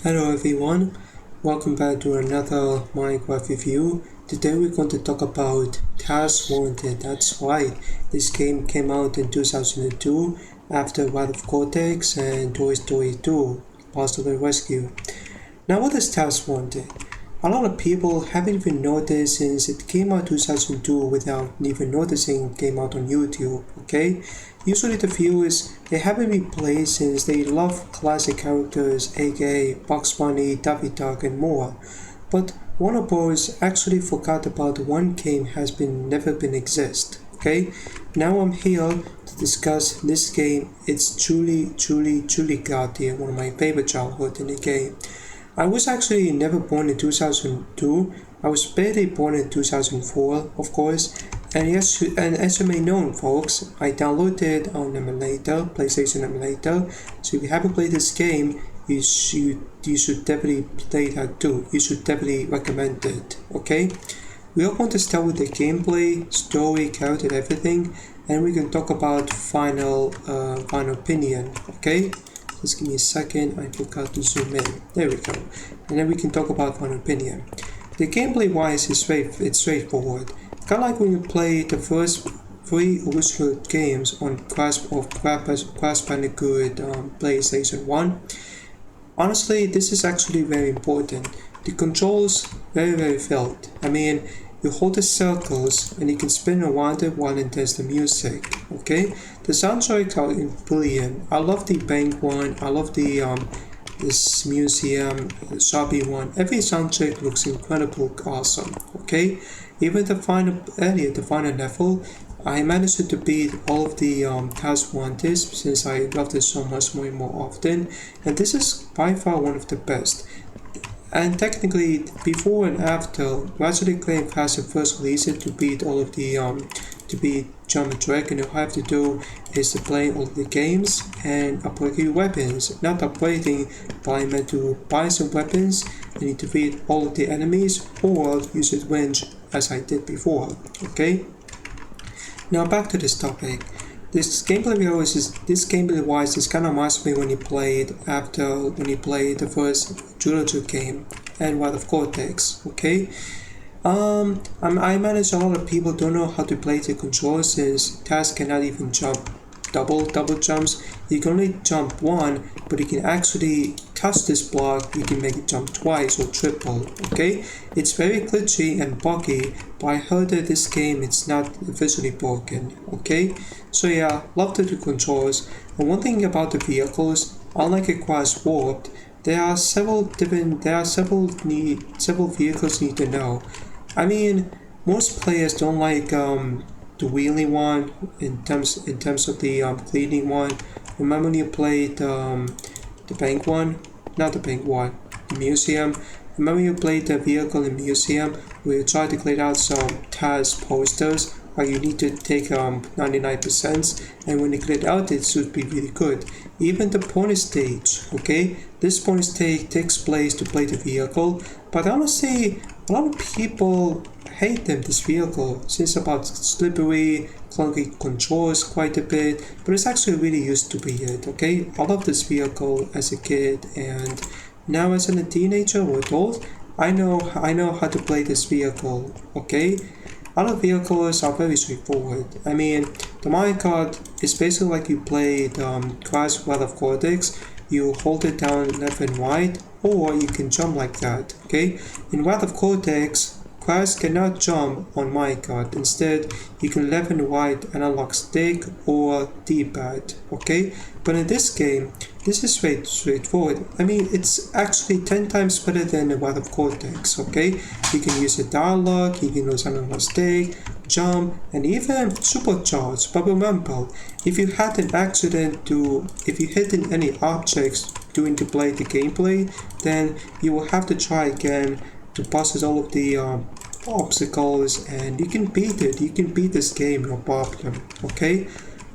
Hello everyone, welcome back to another Minecraft review. Today we're going to talk about Task Wanted. That's right, this game came out in 2002 after Wrath of Cortex and Toy Story 2, Possible Rescue. Now what is Task Wanted? A lot of people haven't even noticed since it came out 2002 without even noticing it came out on YouTube, okay? Usually the viewers, they haven't been played since they love classic characters aka Bugs Bunny, Daffy Duck and more. But Warner Bros. Actually forgot about one game has never been exist, okay? Now I'm here to discuss this game. It's truly god tier, one of my favorite childhood in the game. I was actually never born in 2002. I was barely born in 2004, of course. And yes, and as you may know, folks, I downloaded on emulator, PlayStation emulator. So if you haven't played this game, you should definitely play that too. You should definitely recommend it. Okay. We are going to start with the gameplay, story, character, everything, and we can talk about final opinion. Okay. Just give me a second, I forgot to zoom in. There we go. And then we can talk about one opinion. The gameplay wise is it's straightforward. Kind of like when you play the first 3 original games on Crash Bandicoot PlayStation 1. Honestly, this is actually very important. The controls very felt. I mean, you hold the circles and you can spin around it while it does the music. Okay, the soundtracks are brilliant. I love the bank one. I love the this museum, shoppy one. Every soundtrack looks incredible, awesome. Okay, even the final level, I managed to beat all of the Task Wanted since I loved it so much more often, and this is by far one of the best. And technically, before and after, Ratchet & Clank has the first release it to beat all of the to beat Jump Dragon. All you have to do is to play all of the games and upgrade your weapons. Not upgrading, but I meant to buy some weapons and defeat all of the enemies or use a wrench as I did before. Okay. Now back to this topic. This gameplay wise is kind of reminds me when you played the first trilogy game and Wrath of Cortex. Okay, I manage a lot of people don't know how to play the controls since Task cannot even jump double jumps. You can only jump one, but you can actually touch this block. You can make it jump twice or triple. Okay, it's very glitchy and buggy, but I heard that this game it's not officially broken. Okay, so yeah, love the controls. And one thing about the vehicles, unlike a Crash Warped, there are several vehicles you need to know. I mean, most players don't like the wheeling one in terms of the cleaning one. Remember when you played the bank one? Not the bank one, the museum. Remember you played the vehicle in museum where you tried to clear out some task posters where you need to take 99%, and when you clear it out it should be really good. Even the pony stage, okay? This pony stage takes place to play the vehicle, but honestly a lot of people hate this vehicle since about slippery, clunky controls quite a bit, but it's actually really used to be it, okay? I love this vehicle as a kid, and now as a teenager or adult, I know how to play this vehicle, okay? Other vehicles are very straightforward. I mean, the minecart is basically like you played Crash Wrath of Cortex. You hold it down left and right, or you can jump like that, okay? In Wrath of Cortex, Crash cannot jump on minecart. Instead, you can left and right analog stick or D-pad, okay? But in this game, this is straightforward. I mean, it's actually 10 times better than the Wrath of Cortex, okay? You can use a dialogue, you can use analog stick, jump, and even supercharge. But remember, if you had an accident if you hit any objects during the gameplay, then you will have to try again to process all of the obstacles, and you can beat it. You can beat this game, no problem. Okay.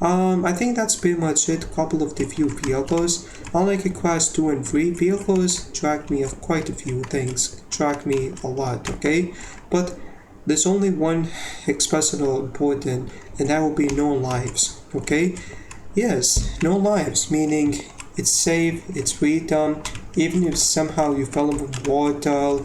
I think that's pretty much it. A couple of the few vehicles. Unlike a Crash 2 and 3, vehicles track me of quite a few things. Track me a lot. Okay, but there's only one expression important, and that will be no lives. Okay. Yes, no lives, meaning it's safe, it's freedom, Even if somehow you fell in water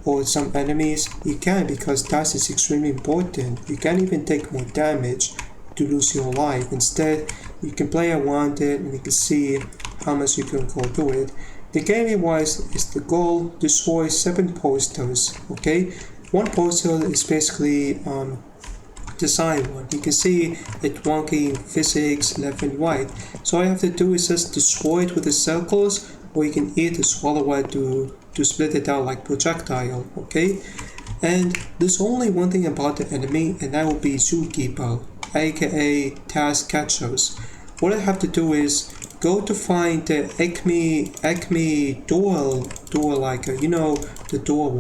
or some enemies, you can, because that is extremely important. You can't even take more damage to lose your life. Instead, you can play around it and you can see how much you can go through it. The gameplay wise is the goal: destroy 7 posters. Okay, one poster is basically the side one. You can see it wonky physics left and right. So all you have to do is just destroy it with the circles, or you can either swallow it to split it out like projectile. Okay, and there's only one thing about the enemy, and that will be Zookeeper, aka Task Catchers. What I have to do is go to find the Acme door like the door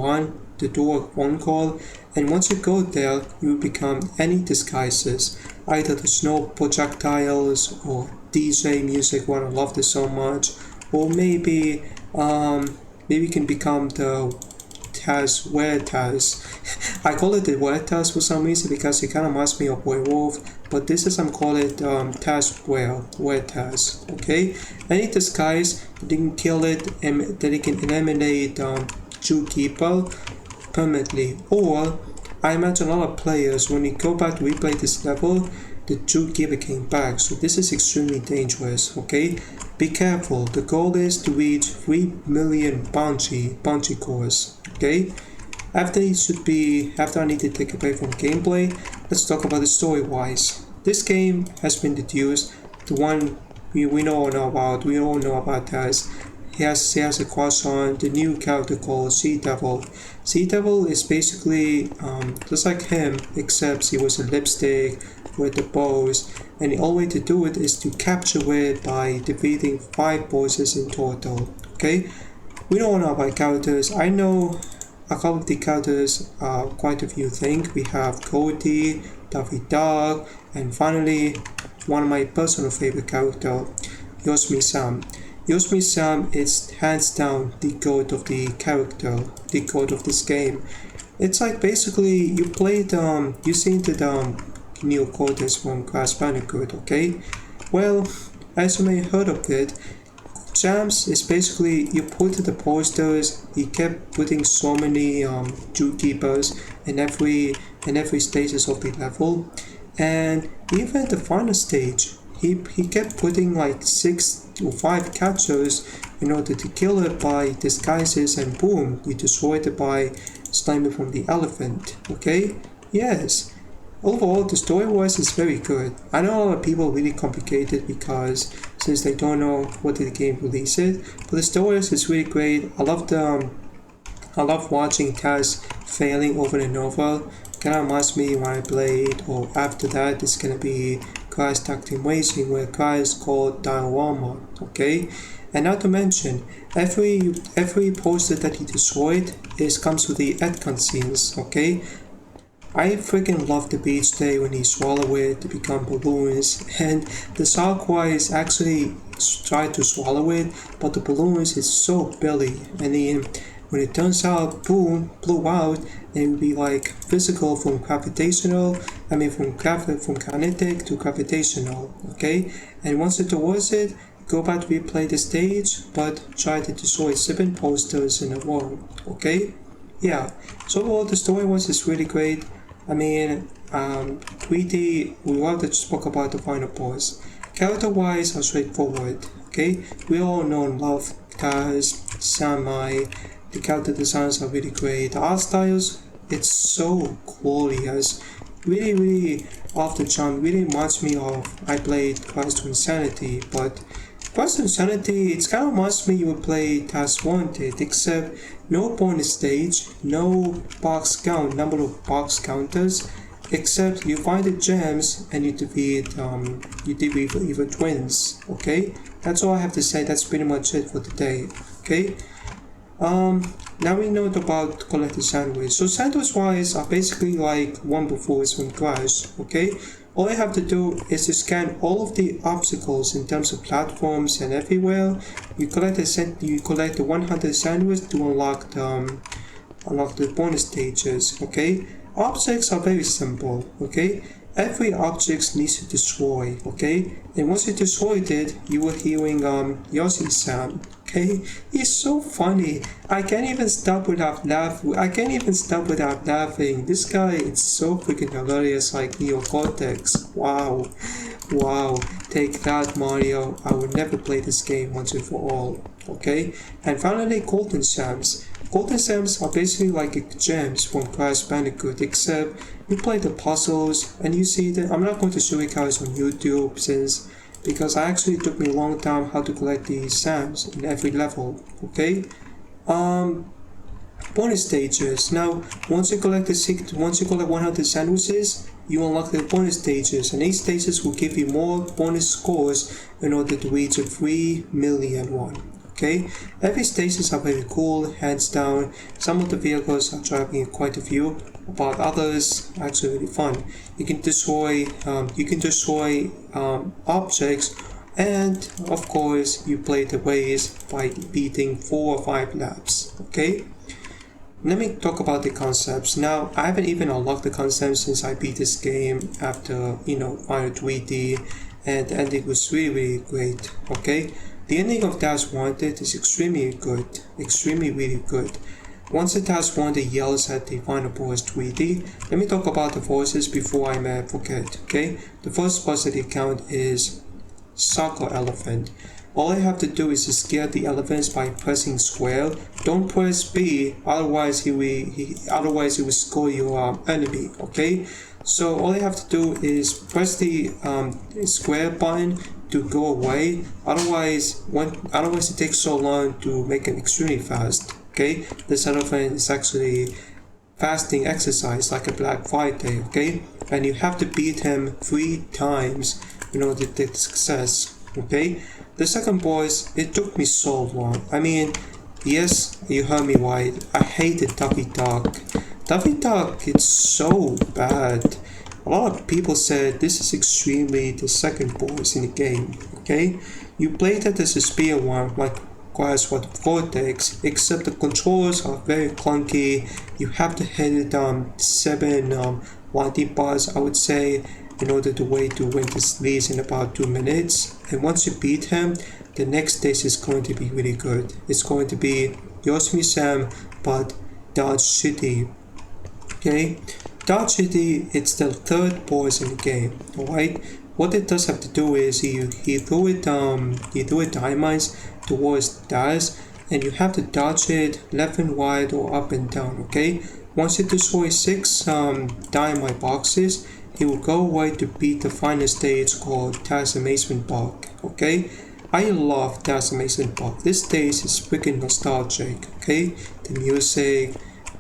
one call, and once you go there, you become any disguises, either the snow projectiles or DJ music one. I love this so much, or maybe you can become the Taz Weretaz. I call it the Weretaz for some reason because it kind of reminds me of werewolf, but this is I'm call it Taz Weretaz. Okay, any disguise that you can kill it and that it can eliminate Zookeeper permanently. Or I imagine a lot of players, when you go back to replay this level, the Zookeeper came back, so this is extremely dangerous. Okay, be careful. The goal is to reach 3 million bounty cores. Okay, after I need to take a break from gameplay, let's talk about the story wise. This game has been deduced. The one we all know about as he has a crush on the new character called Sea Devil. Sea Devil is basically just like him, except he was a lipstick with the bows, and the only way to do it is to capture it by defeating 5 bosses in total. Okay, we don't know about characters. I know a couple of the characters, quite a few things. We have Cody, Daffy Duck, and finally one of my personal favorite character, Yoshimi Sam. Yoshimi Sam is hands down the goat of the character, the goat of this game. It's like basically you played you seen the Neo Cortex from Crash Bandicoot. Okay, well, as you may have heard of it, Jams is basically you put the posters. He kept putting so many Zookeepers in every stages of the level, and even the final stage, he kept putting like 6 or 5 catchers in order to kill it by disguises, and boom, you destroyed it by slamming from the elephant. Okay, yes. Overall, the story-wise is very good. I know a lot of people really complicate it because since they don't know what the game releases, but the story is really great. I love watching Taz failing over and over. Kinda reminds me when I played, or after that, it's gonna be Crash Tag Team Racing, where Crash is called Diorama. Okay, and not to mention, every poster that he destroyed comes with the ad cutscenes. Okay. I freaking love the beach day when he swallow it to become balloons, and the Sarkwise actually tried to swallow it, but the balloons is so billy, and then when it turns out, boom, blew out, and it would be like physical from gravitational, from kinetic to gravitational. Okay, and once it was it, go back to replay the stage, but try to destroy 7 posters in a row. Okay, yeah. So overall, the story is really great. I mean, 3D, we already spoke about the final boss. Character-wise are straightforward. Okay, we all know and love Taz, Samurai. The character designs are really great. The art styles, it's so glorious. Really off the jump. Really reminds me of I played Quest to Insanity, but Quest to Insanity, it's kind of reminds me you would play Taz Wanted, except no bonus stage, no number of box counters, except you find the gems and you defeat evil twins. Okay, that's all I have to say. That's pretty much it for today. Okay, now we know about collected sandwich. So sandwich wise are basically like one before from Crash. Okay, all you have to do is to scan all of the obstacles in terms of platforms and everywhere. You collect the 100 sandwich to unlock the bonus stages. Okay, objects are very simple. Okay, every object needs to destroy, okay? And once you destroyed it, you were hearing Yoshi's sound, okay? He's so funny. I can't even stop without laughing. This guy is so freaking hilarious, like Neo Cortex. Wow. Wow. Take that, Mario. I will never play this game once and for all, okay? And finally, Golden Gems. Golden Gems are basically like gems from Crash Bandicoot, except you play the puzzles and you see that I'm not going to show you guys on YouTube because I actually took me a long time how to collect these gems in every level, okay? Bonus stages. Now, once you collect 100 sandwiches, you unlock the bonus stages, and each stages will give you more bonus scores in order to reach a 3 million one. Okay, every stages are very cool, hands down. Some of the vehicles are driving quite a few, but others are actually really fun. You can destroy objects, and of course you play the race by beating 4 or 5 laps. Okay, let me talk about the concepts. Now, I haven't even unlocked the concepts since I beat this game after Mario 3D, and the ending was really great. Okay. The ending of Dash Wanted is extremely really good. Once the Dash Wanted yells at the final boss 3D, let me talk about the voices before I may forget, okay? The first boss at the account is Soccer Elephant. All I have to do is to scare the elephants by pressing square. Don't press B, otherwise he will score your enemy, okay? So all I have to do is press the square button to go away. Otherwise it takes so long to make it extremely fast. Okay, this elephant is actually fasting exercise like a Black Friday. Okay, and you have to beat him 3 times in order to get success. Okay, the second boss, it took me so long. I mean, yes, you heard me right. I hated Duffy Duck. Duffy Duck, it's so bad. A lot of people said this is extremely the second boss in the game, okay? You played it as a spear one, like Crash Cortex, except the controls are very clunky. You have to hit it 7 1D bars, I would say, in order to win this race in about 2 minutes. And once you beat him, the next stage is going to be really good. It's going to be Yosemite Sam, but Dodge City, okay? Dodge City, it's the third boss in the game, alright? What it does have to do is he threw it diamonds towards Dash, and you have to dodge it left and right or up and down, okay? Once you destroy 6 dynamite boxes, he will go away to beat the final stage called Dash Amazement Park, okay? I love Dash Amazement Park. This stage is freaking nostalgic, okay? The music,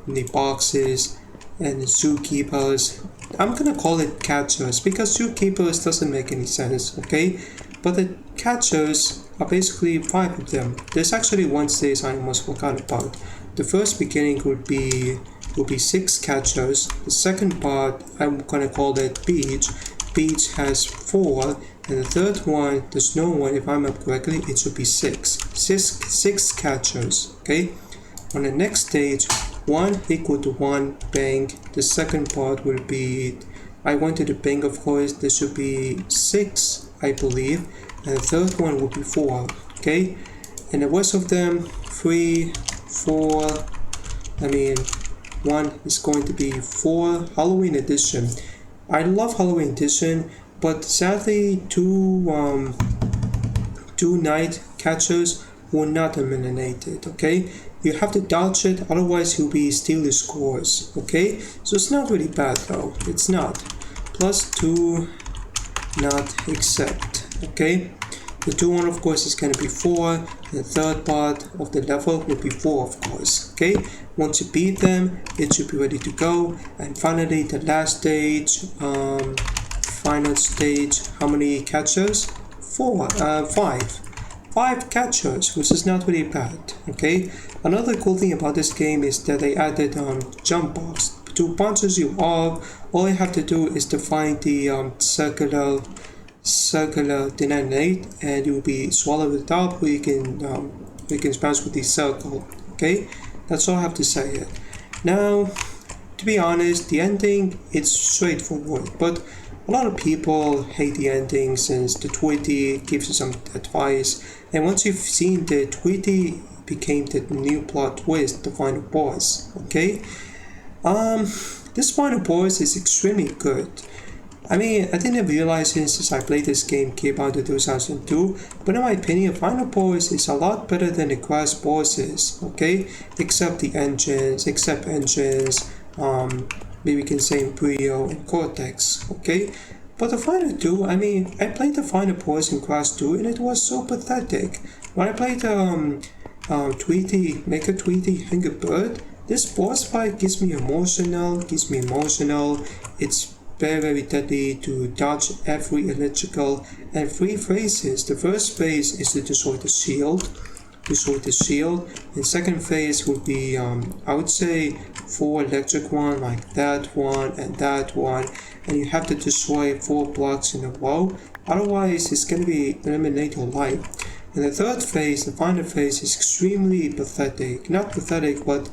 the boxes, and the zookeepers. I'm gonna call it catchers because zookeepers doesn't make any sense, okay? But the catchers are basically 5 of them. There's actually one stage I almost forgot about. The first beginning would be 6 catchers. The second part, I'm gonna call it Beach. Beach has 4, and the third one, the snow one, if I remember correctly, it should be 6. 6 catchers, okay? On the next stage, 1 equal to 1 bank. The second part will be, I went to the bank, of course, there should be 6, I believe, and the third one will be 4, okay? And the rest of them, 3, 4, I mean, 1 is going to be 4 Halloween edition. I love Halloween edition, but sadly, 2 night catchers will not eliminate it, okay? You have to dodge it, otherwise he'll be stealing scores, okay? So it's not really bad though, it's not. Plus 2, not accept, okay? The 2 one, of course, is going to be 4. The third part of the level will be 4, of course, okay? Once you beat them, it should be ready to go. And finally, the last stage, final stage, how many catchers? 5. 5 catchers, which is not really bad, okay? Another cool thing about this game is that they added jump box. To bounce you off, all you have to do is to find the circular denominate, and you will be swallowed with top where you can bounce with the circle, okay? That's all I have to say it. Now, to be honest, the ending, it's straightforward, but a lot of people hate the ending since the Tweety gives you some advice, and once you've seen the Tweety became the new plot twist, the final boss. Okay, this final boss is extremely good. I mean, I didn't realize it since I played this game came out in 2002, but in my opinion, Final Boss is a lot better than the grass bosses, okay? Except engines, maybe we can say Brio and Cortex, okay? But the Final 2, I mean, I played the Final Boss in Grass 2 and it was so pathetic. When I played Make a Tweety, Hang a Bird, this boss fight gives me emotional, it's very deadly to dodge every electrical and 3 phases. The first phase is to destroy the shield, and second phase would be I would say 4 electric one like that one, and you have to destroy 4 blocks in a row, otherwise it's gonna be eliminate your life. And the third phase, the final phase, is extremely pathetic. Not pathetic, but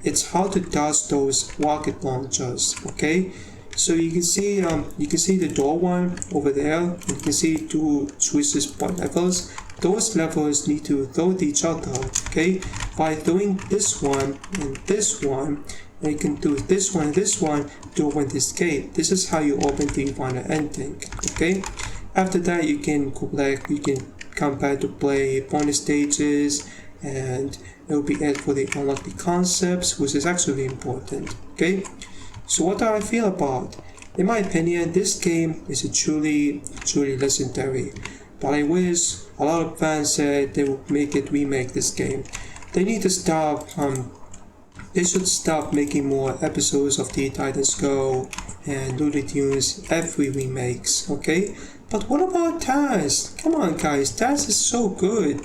it's hard to dodge those rocket launchers, okay? So you can see the door one over there. You can see 2 choices levels. Those levels need to throw at each other, okay? By doing this one and this one, and you can do this one and this one to open this gate. This is how you open the final ending, okay? After that, you can come back to play bonus stages, and it will be it for the unlock the concepts, which is actually important, okay? So what do I feel about? In my opinion, this game is a truly legendary, but I wish a lot of fans said they would remake this game. They need to stop, they should stop making more episodes of Teen Titans Go and Looney Tunes every remakes, okay? But what about Taz? Come on guys, Taz is so good.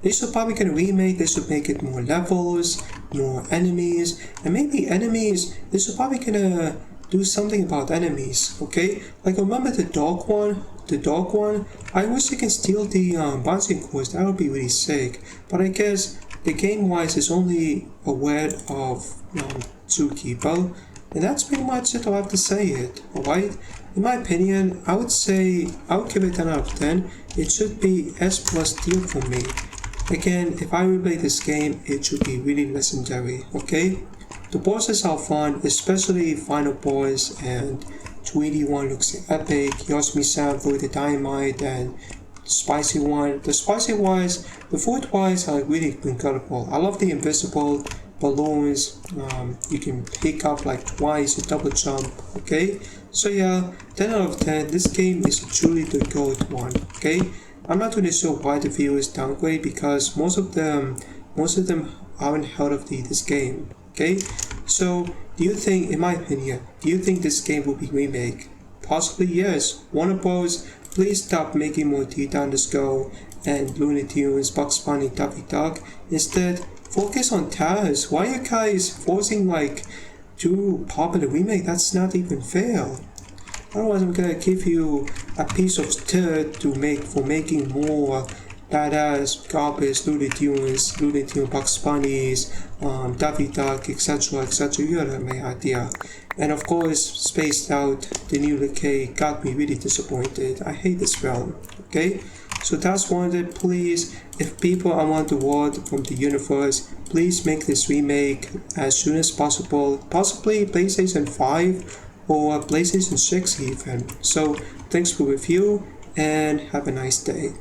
They should probably get a remake, they should make it more levels, more enemies, and maybe enemies, they should probably gonna do something about enemies, okay? Like remember the dog one? I wish they can steal the bouncing course, that would be really sick. But I guess the game wise is only aware of Zookeeper, and that's pretty much it, I'll have to say it, alright? In my opinion, I would give it 10 out of 10, it should be S plus tier for me. Again, if I replay this game, it should be really legendary, okay? The bosses are fun, especially Final Boss, and Tweety one looks epic, Yoshimi-san with the dynamite, and the spicy one. The spicy wise, the food wise are really incredible. I love the invisible balloons, you can pick up like twice, a double jump, okay? So yeah, 10 out of 10, this game is truly the gold one, okay? I'm not really sure why the viewers downgrade, because most of them haven't heard of this game, okay? So do you think, in my opinion, do you think this game will be remade? Possibly yes. Warner Bros, please stop making more Teen Titans Go and Looney Tunes, Bugs Bunny, Daffy Duck. Instead, focus on Taz. Why are you guys forcing like 2 popular remake? That's not even fair. Otherwise, I'm gonna give you a piece of turd for making more badass garbage Looney Tunes, Bugs Bunnies, Daffy Duck, etc. You got my idea. And of course, Spaced Out, the new decay, got me really disappointed. I hate this realm, okay? So that's wanted, please, if people are want the world from the universe, please make this remake as soon as possible, possibly PlayStation 5 or PlayStation 6 even. So thanks for review and have a nice day.